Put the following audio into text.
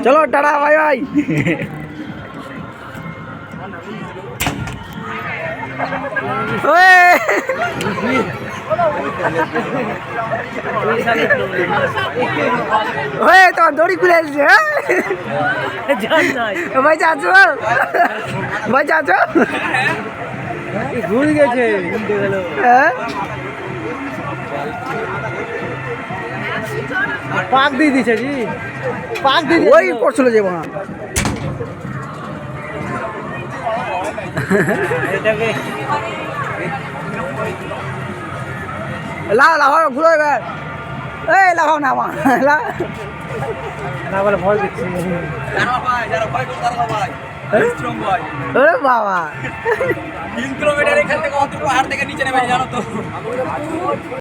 চলো tata bye bye. তোমার দড়ি খুলে এসছে। ভাই চাচো, ভাই চাচো ভুল গেছে। পাক দিয়ে দিছে জি, পাক দিয়ে ওই করছিল যে মা এটাকে লাগাও ঘুরো এবার। এই লাগাও না মা না বলে ভয় দিচ্ছি। বাবা 3 কিলোমিটার এখান থেকে অত পাহাড় থেকে নিচে নেমে জানো তো।